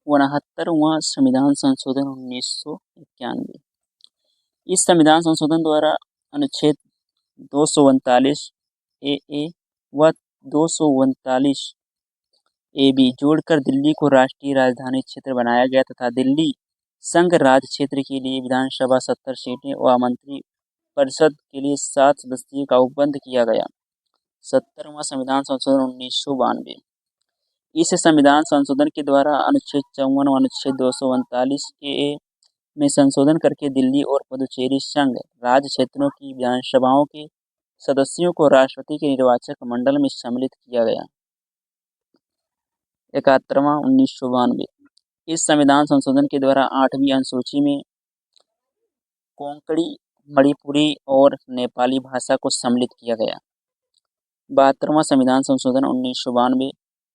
69वां संविधान संशोधन 1991। इस संविधान संशोधन द्वारा अनुच्छेद 239 ए व 239 ए जोड़कर दिल्ली को राष्ट्रीय राजधानी क्षेत्र बनाया गया तथा दिल्ली संघ राज्य क्षेत्र के लिए विधानसभा 70 सीटें व मंत्री परिषद के लिए 7 सदस्यों का उपबंध किया गया। 70वां संविधान संशोधन 1992। इस संविधान संशोधन के द्वारा अनुच्छेद 54 व अनुच्छेद 239 ए में संशोधन करके दिल्ली और पुदुचेरी संघ राज्य क्षेत्रों की विधानसभाओं के सदस्यों को राष्ट्रपति के निर्वाचक मंडल में सम्मिलित किया गया। 71वां 1992। इस संविधान संशोधन के द्वारा 8वीं अनुसूची में कोंकणी, मणिपुरी और नेपाली भाषा को सम्मिलित किया गया। 72वां संविधान संशोधन 1992।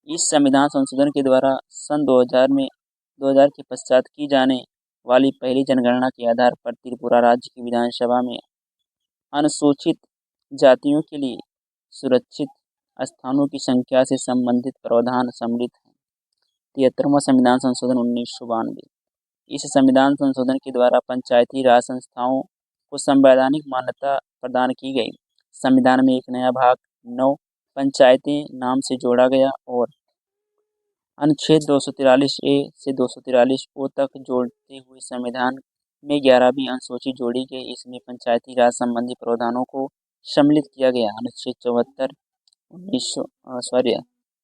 इस संविधान संशोधन के द्वारा सन 2000 के पश्चात की जाने वाली पहली जनगणना के आधार पर त्रिपुरा राज्य की विधानसभा में अनुसूचित जातियों के लिए सुरक्षित स्थानों की संख्या से संबंधित प्रावधान सम्मिलित हैं। 73वां संविधान संशोधन 1992। इस संविधान संशोधन के द्वारा पंचायती राज संस्थाओं को संवैधानिक मान्यता प्रदान की गई। संविधान में एक नया भाग 9 पंचायतें नाम से जोड़ा गया और अनुच्छेद 243 ए से 243 ओ तक जोड़ते हुए संविधान में 11वीं अनुसूची जोड़ी गई। इसमें पंचायती राज संबंधी प्रावधानों को सम्मिलित किया गया। अनुच्छेद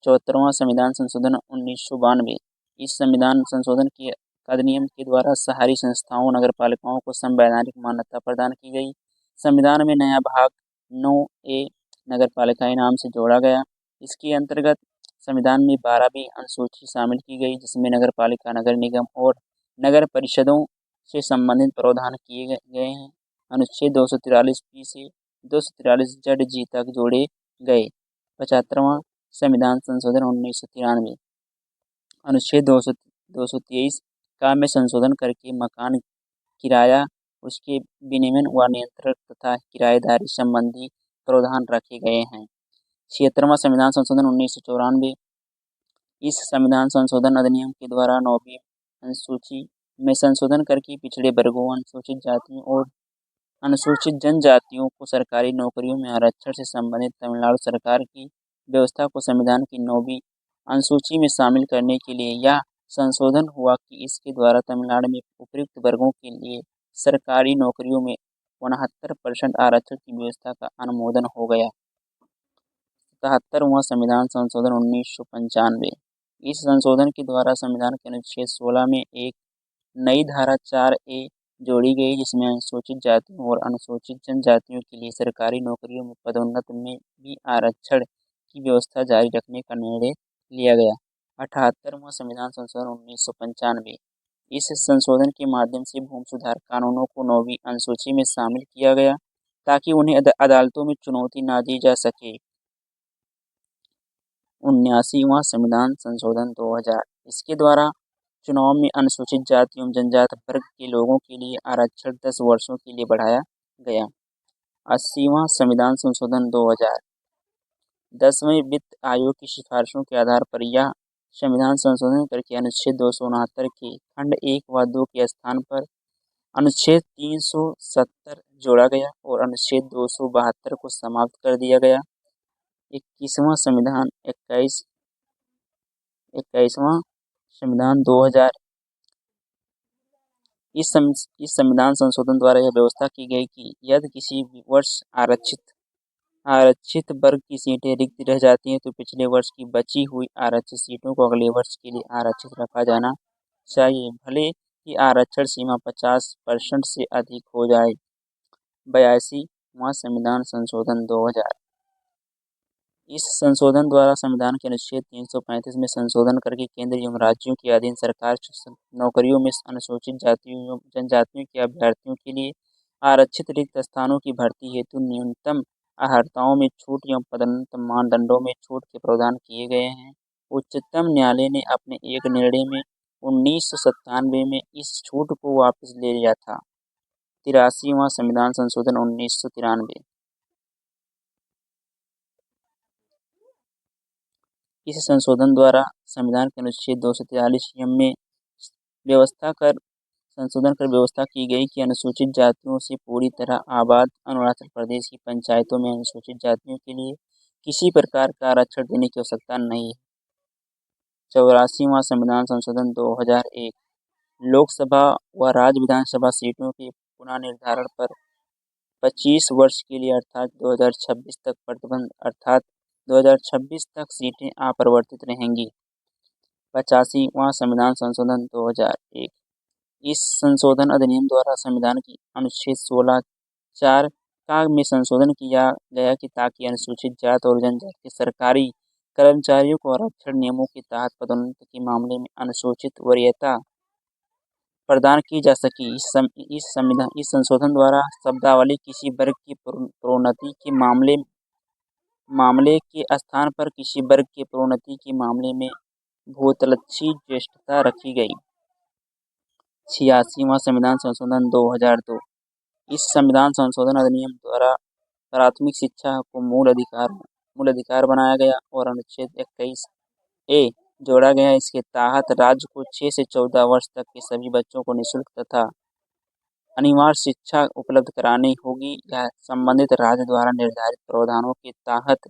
74वां संविधान संशोधन 1992। इस संविधान संशोधन के अधिनियम के द्वारा शहरी संस्थाओं नगरपालिकाओं को संवैधानिक मान्यता प्रदान की गई। संविधान में नया भाग 9 ए नगरपालिकाएं नाम से जोड़ा गया। इसके अंतर्गत संविधान में 12वीं अनुसूची शामिल की गई, जिसमें नगरपालिका, नगर निगम और नगर परिषदों से संबंधित प्रावधान किए गए हैं। अनुच्छेद 243 से 243 जड जी तक जोड़े गए। 75वां संविधान संशोधन 1993। अनुच्छेद 223 का में संशोधन करके मकान किराया, उसके विनियमन व नियंत्रण तथा किराएदारी संबंधी प्रावधान रखे गए हैं। 76वां संविधान संशोधन 1994। इस संविधान संशोधन अधिनियम के द्वारा 9वीं अनुसूची में संशोधन करके पिछड़े वर्गों, अनुसूचित जातियों और अनुसूचित जनजातियों को सरकारी नौकरियों में आरक्षण से संबंधित तमिलनाडु सरकार की व्यवस्था को संविधान की 9वीं अनुसूची में शामिल करने के लिए यह संशोधन हुआ कि इसके द्वारा तमिलनाडु में उपयुक्त वर्गों के लिए सरकारी नौकरियों में 69% आरक्षण की व्यवस्था का अनुमोदन हो गया। 77वां संविधान संशोधन 1995। इस संशोधन के द्वारा संविधान के अनुच्छेद 16 में एक नई धारा 4A जोड़ी गई, जिसमें अनुसूचित जातियों और अनुसूचित जनजातियों के लिए सरकारी नौकरियों में पदोन्नति में भी आरक्षण की व्यवस्था जारी रखने का निर्णय लिया गया। 78वां संविधान संशोधन 1995। इस संशोधन के माध्यम से भूमि सुधार कानूनों को 9वीं अनुसूची में शामिल किया गया ताकि उन्हें अदालतों में चुनौती न दी जा सके। 79वां संविधान संशोधन 2000। इसके द्वारा चुनाव में अनुसूचित जाति एवं जनजाति वर्ग के लोगों के लिए आरक्षण 10 वर्षों के लिए बढ़ाया गया। 80वां संविधान संशोधन 2000। 10वें वित्त आयोग की सिफारिशों के आधार पर यह संविधान संशोधन करके अनुच्छेद 269 के खंड 1 व 2 के स्थान पर अनुच्छेद 370 जोड़ा गया और अनुच्छेद 272 को समाप्त कर दिया गया। 21वां संविधान 21वां संविधान 2000। इस संविधान संशोधन द्वारा यह व्यवस्था की गई कि यदि किसी वर्ष आरक्षित वर्ग की सीटें रिक्त रह जाती हैं तो पिछले वर्ष की बची हुई आरक्षित सीटों को अगले वर्ष के लिए आरक्षित रखा जाना चाहिए, भले ही आरक्षण सीमा 50% से अधिक हो जाए। 82वां संविधान संशोधन 2000। इस संशोधन द्वारा संविधान के अनुच्छेद 335 में संशोधन करके केंद्र एवं राज्यों के अधीन सरकारी नौकरियों में अनुसूचित जातियों एवं जनजातियों के अभ्यर्थियों के लिए आरक्षित रिक्त स्थानों की भर्ती हेतु न्यूनतम अर्हताओं में छूट एवं पदोन्नति मानदंडों में छूट के प्रावधान किए गए हैं। उच्चतम न्यायालय ने अपने एक निर्णय में 1997 में इस छूट को वापस ले लिया था। 83वां संविधान संशोधन 1993। इस संशोधन द्वारा संविधान के अनुच्छेद 243 में संशोधन कर व्यवस्था की गई कि अनुसूचित जातियों से पूरी तरह आबाद अरुणाचल प्रदेश की पंचायतों में अनुसूचित जातियों के लिए किसी प्रकार का आरक्षण देने की आवश्यकता नहीं है। 84वां संविधान संशोधन 2001। लोकसभा व राज्य विधानसभा सीटों के पुनर्निर्धारण पर 25 वर्ष के लिए अर्थात 2026 तक प्रतिबंध, अर्थात 2026 तक सीटें अपरिवर्तित रहेंगी। 85वां संविधान संशोधन 2001। इस संशोधन अधिनियम द्वारा संविधान की अनुच्छेद 16(4) का में संशोधन किया गया कि ताकि अनुसूचित जाति और जनजाति के सरकारी कर्मचारियों को आरक्षण नियमों के तहत पदोन्नति के मामले में अनुसूचित वरीयता प्रदान की जा सके। इस संशोधन द्वारा शब्दावली किसी वर्ग की प्रोन्नति के मामले के स्थान पर किसी वर्ग के प्रोन्नति के मामले में भूतलक्षी ज्येष्ठता रखी गई। 86वां संविधान संशोधन 2002। इस संविधान संशोधन अधिनियम द्वारा प्राथमिक शिक्षा को मूल अधिकार बनाया गया और अनुच्छेद 21A जोड़ा गया। इसके तहत राज्य को 6 से 14 वर्ष तक के सभी बच्चों को निःशुल्क तथा अनिवार्य शिक्षा उपलब्ध करानी होगी। यह संबंधित राज्य द्वारा निर्धारित प्रावधानों के तहत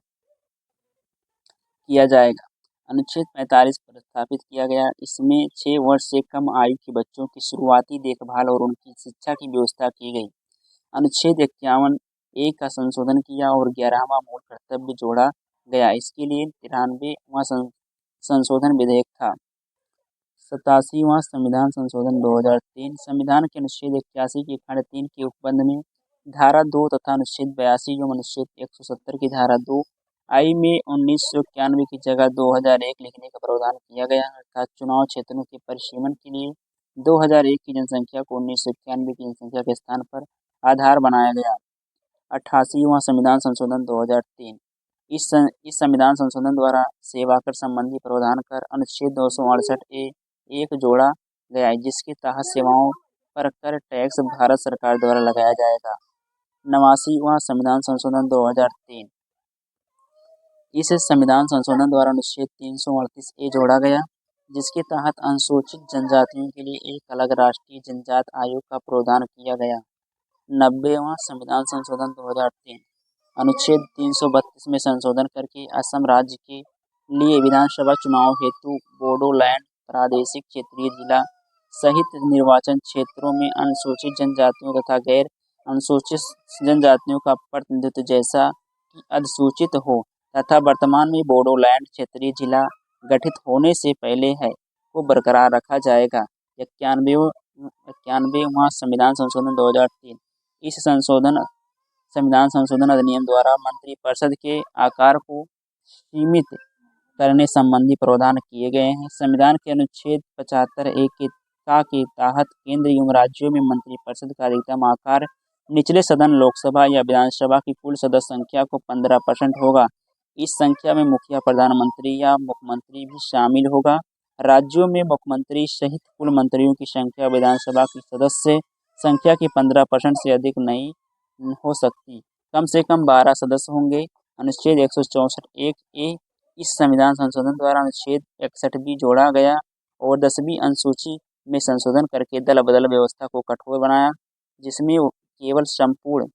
किया जाएगा। अनुच्छेद 45 प्रस्तावित किया गया। इसमें 6 वर्ष से कम आयु के बच्चों की शुरुआती देखभाल और उनकी शिक्षा की व्यवस्था की गई। अनुच्छेद 51A का संशोधन किया और 11वां मूल कर्तव्य जोड़ा गया। इसके लिए 93वां संशोधन विधेयक था। 87वां संविधान संशोधन 2003। संविधान के अनुच्छेद 81 के खंड 3 के उपबंध में धारा 2 तथा अनुच्छेद 82 एवं अनुच्छेद 170 की धारा 2I में 1991 की जगह 2001 लिखने का प्रावधान किया गया, अर्थात चुनाव क्षेत्रों के परिसीमन के लिए 2001 की जनसंख्या को 1991 की जनसंख्या के स्थान पर आधार बनाया गया। 88वां संविधान संशोधन 2003। इस संविधान संशोधन द्वारा सेवा कर संबंधी प्रावधान कर अनुच्छेद 268 एक जोड़ा गया है, जिसके तहत सेवाओं पर कर टैक्स भारत सरकार द्वारा लगाया जाएगा। 89वां संविधान संशोधन 2003। इस संविधान संशोधन द्वारा अनुच्छेद 338 ए जोड़ा गया, जिसके तहत अनुसूचित जनजातियों के लिए एक अलग राष्ट्रीय जनजात आयोग का प्रावधान किया गया। 90वां संविधान संशोधन 2003। अनुच्छेद 332 में संशोधन करके असम राज्य के लिए विधानसभा चुनाव हेतु बोडोलैंड प्रादेशिक क्षेत्रीय जिला सहित निर्वाचन क्षेत्रों में अनुसूचित जनजातियों तथा गैर अनुसूचित जनजातियों का प्रतिनिधित्व जैसा कि अधिसूचित हो तथा वर्तमान में बोडोलैंड क्षेत्रीय जिला गठित होने से पहले है को बरकरार रखा जाएगा। 91वां संविधान संशोधन 2003। इस संविधान संशोधन अधिनियम द्वारा मंत्रिपरिषद के आकार को सीमित करने संबंधी प्रावधान किए गए हैं। संविधान के अनुच्छेद 75 एक के तहत केंद्र एवं राज्यों में मंत्रिपरिषद का अधिकतम आकार निचले सदन लोकसभा या विधानसभा की कुल सदस्य संख्या को 15% होगा। इस संख्या में मुखिया प्रधानमंत्री या मुख्यमंत्री भी शामिल होगा। राज्यों में मुख्यमंत्री सहित कुल मंत्रियों की संख्या विधानसभा की सदस्य संख्या के 15% से अधिक नहीं हो सकती। कम से कम 12 सदस्य होंगे। अनुच्छेद 164 एक ए इस संविधान संशोधन द्वारा अनुच्छेद 61 भी जोड़ा गया और 10वीं अनुसूची में संशोधन करके दल बदल व्यवस्था को कठोर बनाया, जिसमें केवल संपूर्ण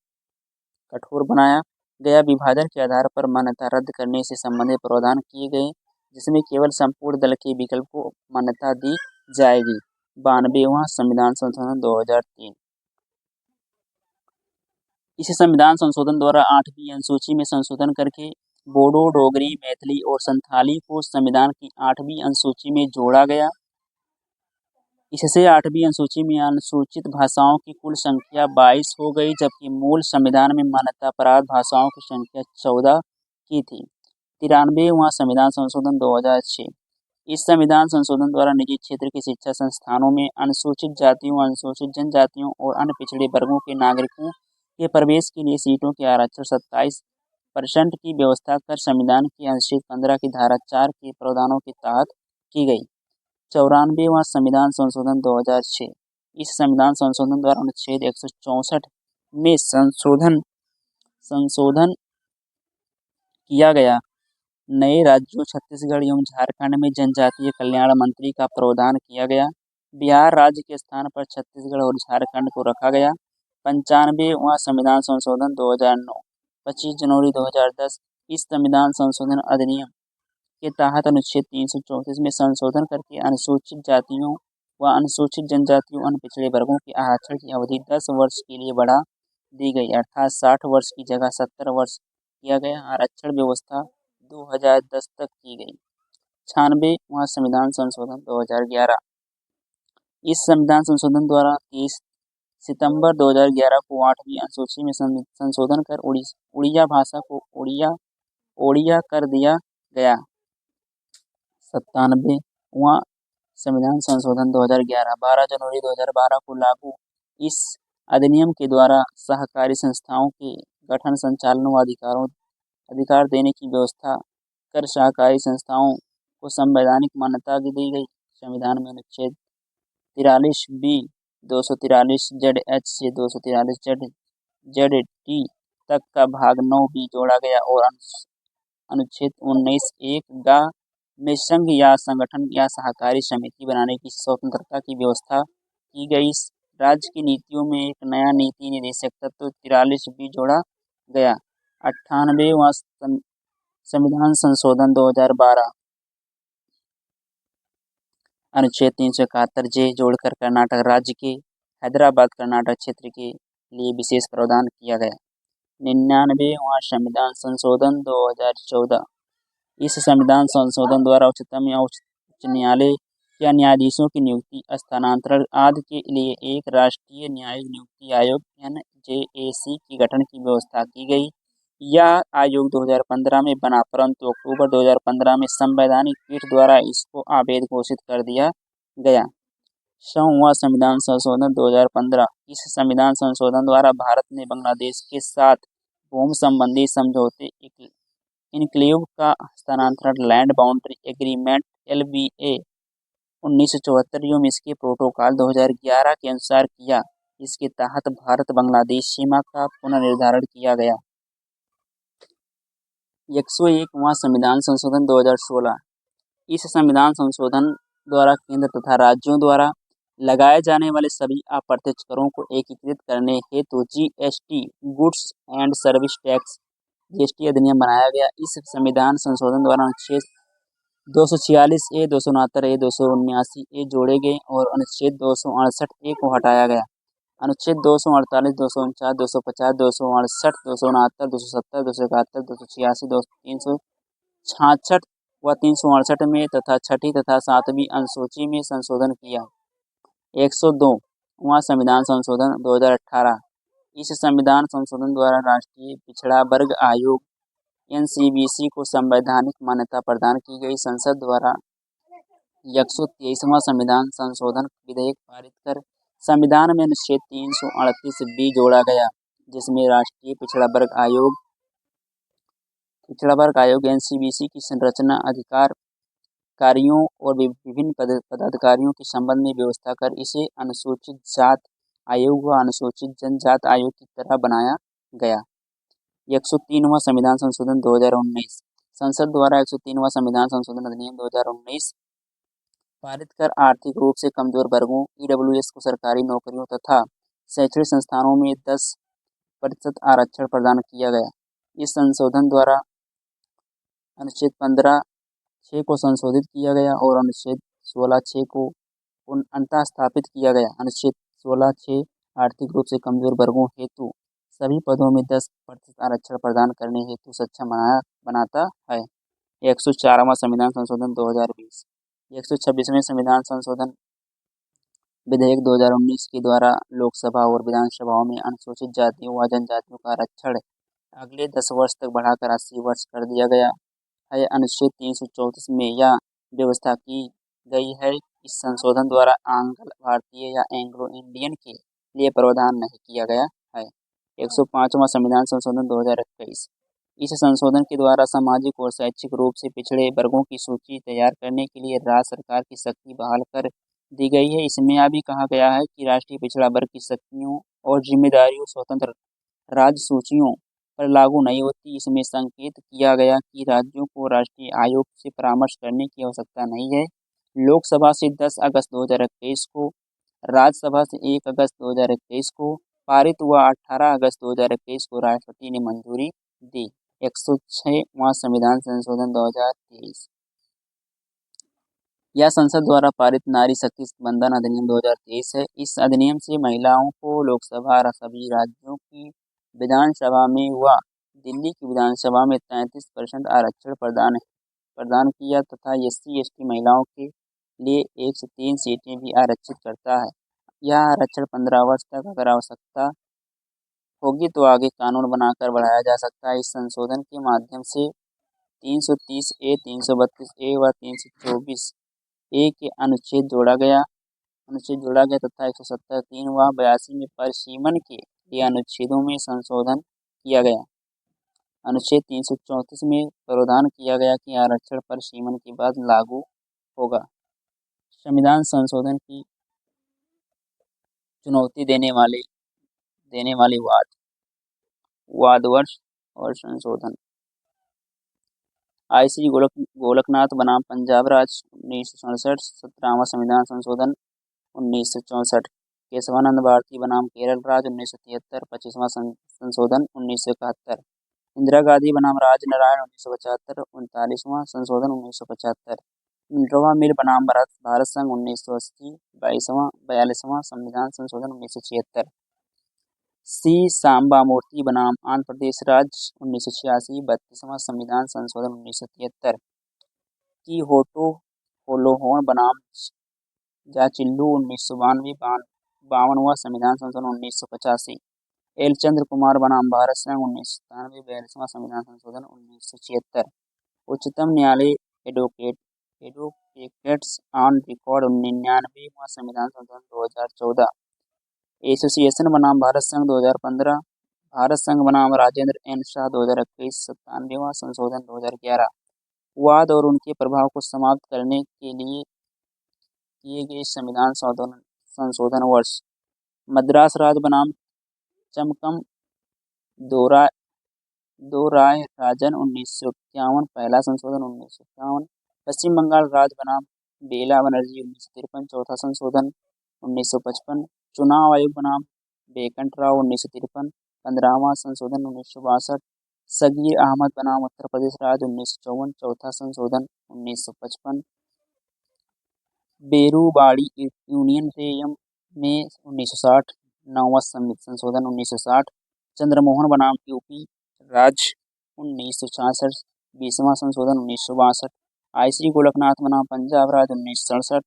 कठोर बनाया गया विभाजन के आधार पर मान्यता रद्द करने से संबंधित प्रावधान किए गए, जिसमें केवल संपूर्ण दल के विकल्प को मान्यता दी जाएगी। 92वां संविधान संशोधन 2003। इस संविधान संशोधन द्वारा 8वीं अनुसूची में संशोधन करके बोडो, डोगरी, मैथिली और संथाली को संविधान की 8वीं अनुसूची में जोड़ा गया। इससे 8वीं अनुसूची में अनुसूचित भाषाओं की कुल संख्या 22 हो गई, जबकि मूल संविधान में मान्यता प्राप्त भाषाओं की संख्या 14 की थी। 93वां संविधान संशोधन 2006। इस संविधान संशोधन द्वारा निजी क्षेत्र की शिक्षा संस्थानों में अनुसूचित जातियों, अनुसूचित जनजातियों और अन्य पिछड़े वर्गों के नागरिकों के प्रवेश के लिए सीटों के आरक्षण 27% की व्यवस्था कर संविधान के अनुच्छेद 15 की धारा 4 के प्रावधानों के तहत की गई। 94वां संविधान संशोधन 2006। इस संविधान संशोधन द्वारा अनुच्छेद 164 में संशोधन किया गया। नए राज्यों छत्तीसगढ़ एवं झारखंड में जनजातीय कल्याण मंत्री का प्रावधान किया गया। बिहार राज्य के स्थान पर छत्तीसगढ़ और झारखंड को रखा गया। 95वां संविधान संशोधन 2009। 25 जनवरी 2010। इस संविधान संशोधन अधिनियम के तहत अनुच्छेद 334 में संशोधन करके अनुसूचित जातियों व अनुसूचित जनजातियों अन्य पिछड़े वर्गों के आरक्षण की अवधि 10 वर्ष के लिए बढ़ा दी गई, अर्थात 60 वर्ष की जगह 70 वर्ष किया गया। आरक्षण व्यवस्था 2010 तक की गई। 96वां संविधान संशोधन 2011। इस संविधान संशोधन द्वारा 30 सितंबर 2011 को 8वीं अनुसूची में संशोधन कर उड़िया भाषा को ओडिया कर दिया गया। 97वां संविधान संशोधन 2011। 12 जनवरी 2012 को लागू। इस अधिनियम के द्वारा सहकारी संस्थाओं के गठन, संचालन व अधिकार देने की व्यवस्था कर सहकारी संस्थाओं को संवैधानिक मान्यता दी गई। संविधान में अनुच्छेद 43 बी 243 ZH से 243 ZD तक का भाग 9 बी जोड़ा गया और अनुच्छेद 19 एक गा में संघ या संगठन या सहकारी समिति बनाने की स्वतंत्रता की व्यवस्था की गई। राज्य की नीतियों में एक नया नीति निदेशक तत्व 43 भी जोड़ा गया। 98वां संविधान संशोधन 2012। अनुच्छेद 371 जे जोड़कर कर्नाटक राज्य के हैदराबाद कर्नाटक क्षेत्र के लिए विशेष प्रावधान किया गया। 99वां संविधान संशोधन 2014। इस संविधान संशोधन द्वारा उच्चतम या उच्च न्यायालय या न्यायाधीशों की नियुक्ति, स्थानांतरण आदि के लिए एक राष्ट्रीय न्यायिक नियुक्ति आयोग NJAC की गठन की व्यवस्था की गई। यह आयोग 2015 में बना, परंतु अक्टूबर 2015 में संवैधानिक पीठ द्वारा इसको अवैध घोषित कर दिया गया। 100वां संविधान संशोधन 2015। इस संविधान संशोधन द्वारा भारत ने बांग्लादेश के साथ भूमि संबंधी समझौते इनक्लेव का हस्तांतरण लैंड बाउंड्री एग्रीमेंट LBA 1974 एवं इसके प्रोटोकॉल 2011 के अनुसार किया। इसके तहत भारत बांग्लादेश सीमा का पुनर्निर्धारण किया गया। 101वां संविधान संशोधन 2016। इस संविधान संशोधन द्वारा केंद्र तथा राज्यों द्वारा लगाए जाने वाले सभी अप्रत्यक्ष करों को एकीकृत करने हेतु GST goods and service tax GST अधिनियम बनाया गया। इस संविधान संशोधन द्वारा अनुच्छेद 246A, 269A, 279A जोड़े गए और अनुच्छेद 268A को हटाया गया। अनुच्छेद 248, 249, 250, 268, 269, 270, 271, 286, 366 व 368 में तथा छठी तथा सातवीं अनुसूची में संशोधन किया। 102वां संविधान संशोधन 2018। इस संविधान संशोधन द्वारा राष्ट्रीय पिछड़ा वर्ग आयोग NCBC को संवैधानिक मान्यता प्रदान की गई। संसद द्वारा 123वां संविधान संशोधन विधेयक पारित कर संविधान में अनुच्छेद 338B जोड़ा गया, जिसमें राष्ट्रीय पिछड़ा वर्ग आयोग NCBC की संरचना, अधिकार, कार्यों और विभिन्न पदाधिकारियों के संबंध में व्यवस्था कर इसे अनुसूचित जात आयोग व अनुसूचित जनजात आयोग की तरह बनाया गया। 103वां संविधान संशोधन 2019। संसद द्वारा 103वां संविधान संशोधन अधिनियम 2019 पारित कर आर्थिक रूप से कमजोर वर्गों EWS को सरकारी नौकरियों तथा शैक्षणिक संस्थानों में 10% आरक्षण प्रदान किया गया। इस संशोधन द्वारा अनुच्छेद 15(6) को संशोधित किया गया और अनुच्छेद 16(6) को अंततः स्थापित किया गया। अनुच्छेद 16(6) आर्थिक रूप से कमजोर वर्गों हेतु सभी पदों में 10% आरक्षण प्रदान करने हेतु सक्षम बनाता है। 104वां संविधान संशोधन 2020। 126वें संविधान संशोधन विधेयक 2019 के द्वारा लोकसभा और विधानसभाओं में अनुसूचित जातियों व जनजातियों का आरक्षण अगले 10 वर्ष तक बढ़ाकर 80 वर्ष कर दिया गया है। अनुच्छेद 334 में यह व्यवस्था की गई है। इस संशोधन द्वारा आंग्ल भारतीय या एंग्लो इंडियन के लिए प्रावधान नहीं किया गया है। 105वां संविधान संशोधन 2021। इस संशोधन के द्वारा सामाजिक और शैक्षिक रूप से पिछड़े वर्गों की सूची तैयार करने के लिए राज्य सरकार की शक्ति बहाल कर दी गई है। इसमें यह भी कहा गया है कि राष्ट्रीय पिछड़ा वर्ग की शक्तियों और जिम्मेदारियों स्वतंत्र राज्य सूचियों पर लागू नहीं होती। इसमें संकेत किया गया कि राज्यों को राष्ट्रीय आयोग से परामर्श करने की आवश्यकता नहीं है। लोकसभा से 10 अगस्त 2021 को, राज्यसभा से 1 अगस्त 2021 को पारित हुआ। 18 अगस्त 2021 को राष्ट्रपति ने मंजूरी दी। 106वां संविधान संशोधन 2023। यह संसद द्वारा पारित नारी शक्ति बंधन अधिनियम 2023 है। इस अधिनियम से महिलाओं को लोकसभा सभी राज्यों की विधानसभा में व दिल्ली की विधानसभा में 33% आरक्षण प्रदान किया तथा SC/ST महिलाओं के लिए 1 से 3 सीटें भी आरक्षित करता है। यह आरक्षण 15 वर्ष तक अगर आवश्यकता होगी तो आगे कानून बनाकर बढ़ाया जा सकता है। इस संशोधन के माध्यम से 330A, 332A व 324A के अनुच्छेद जोड़ा गया तथा 170, 3 व 82 में परिसीमन के लिए अनुच्छेदों में संशोधन किया गया। अनुच्छेद 334 में प्रावधान किया गया कि आरक्षण परिसीमन के बाद लागू होगा। संविधान संशोधन की चुनौती देने वाले वादवर्ष और संशोधन। IC गोलकनाथ बनाम पंजाब राज्य 1967। 17वां संविधान संशोधन 1964। केशवानंद भारती बनाम केरल राज्य 1973। 25वां संशोधन 1971। इंदिरा गांधी बनाम राजनारायण 1975। 39वां संशोधन 1975। मिनर्वा मिल बनाम भारत संघ 1980। 42वां संविधान संशोधन 1976। C सांबा मूर्ति बनाम आंध्र प्रदेश राज्य 1986। 32वां संविधान संशोधन 1973। की होटो होलोहोन बनाम जाचिल्लू 1992। 52वां संविधान संशोधन 1985। एल चंद्र कुमार बनाम भारत संघ 1997। 42वां संविधान संशोधन 1976। उच्चतम न्यायालय एडवोकेट एडवोकेट्स ऑन रिकॉर्ड 99वां संविधान संशोधन 2014। एसोसिएशन बनाम भारत संघ 2015। भारत संघ बनाम राजेंद्र एन शाह 2021। 97वां संशोधन 2011। वाद और उनके प्रभाव को समाप्त करने के लिए किए गए संविधान संशोधन वर्ष। मद्रास राज्य बनाम चमकम दो राय राजन 1951। पहला संशोधन 1951। पश्चिम बंगाल राज्य बनाम बेला बनर्जी 1953। चौथा संशोधन 1955। चुनाव आयोग बनाम बेकंट राव 1953। 15वां संशोधन 1962। सगीर अहमद बनाम उत्तर प्रदेश राज्य 1954। चौथा संशोधन 1955। बेरूबाड़ी यूनियन रेयम में 1960। 9वां संशोधन 1960। चंद्रमोहन बनाम यूपी राज्य 1966। 20वां संशोधन 1962। आई श्री गोलकनाथ बनाम पंजाब राज्य 1967।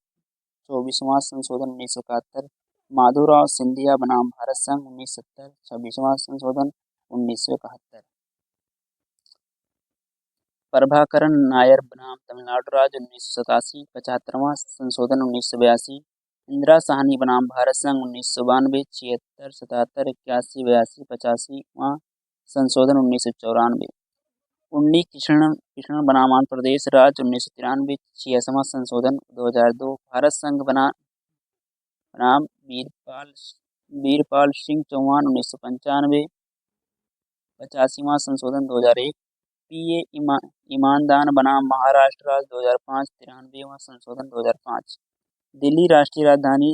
24वां संशोधन 1971। माधवराव सिंधिया बनाम भारत संघ 1970। 26वां संशोधन 1971। प्रभाकरन नायर बनाम तमिलनाडु राज्य 1987। 75वां संशोधन 1982। इंदिरा साहनी बनाम भारत संघ 1992। 76, 77, 81, 82, 85वां संशोधन 1994। उन्नी कृष्णन बनाम आंध्र प्रदेश राज्य 1993। 86वां संशोधन 2002। भारत संघ बनाम वीरपाल सिंह चौहान 1995। 85वां संशोधन 2001। पीए ईमानदार बनाम महाराष्ट्र राज्य 2005। 93वां संशोधन 2005। दिल्ली राष्ट्रीय राजधानी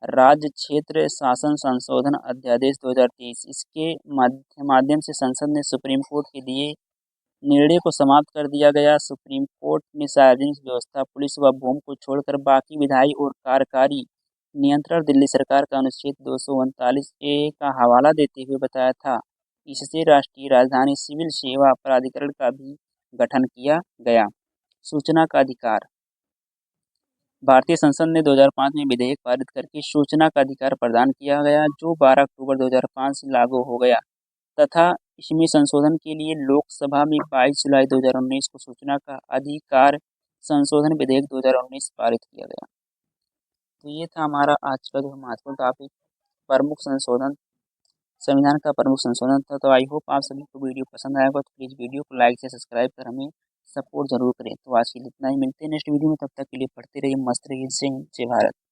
राज्य क्षेत्र शासन संशोधन अध्यादेश 2023। इसके माध्यम से संसद ने सुप्रीम कोर्ट के दिए निर्णय को समाप्त कर दिया गया। सुप्रीम कोर्ट ने सार्वजनिक व्यवस्था, पुलिस व भूमि को छोड़कर बाकी विधायी और कार्यकारी नियंत्रण दिल्ली सरकार का अनुच्छेद 239A का हवाला देते हुए बताया था। इससे राष्ट्रीय राजधानी सिविल सेवा प्राधिकरण का भी गठन किया गया। सूचना का अधिकार। भारतीय संसद ने 2005 में विधेयक पारित करके सूचना का अधिकार प्रदान किया गया, जो 12 अक्टूबर 2005 से लागू हो गया तथा इसमें संशोधन के लिए लोकसभा में 22 जुलाई 2019 को सूचना का अधिकार संशोधन विधेयक 2019 पारित किया गया। तो ये था हमारा आज का जो महत्वपूर्ण टॉपिक, प्रमुख संशोधन, संविधान का प्रमुख संशोधन था। तो आई होप आप सभी को वीडियो पसंद आएगा। तो प्लीज़ वीडियो को लाइक से सब्सक्राइब कर हमें सपोर्ट जरूर करें। तो आज के लिए इतना ही, मिलते हैं नेक्स्ट वीडियो में। तब तक के लिए पढ़ते रहिए, मस्त रहिए। जय हिंद, जय भारत।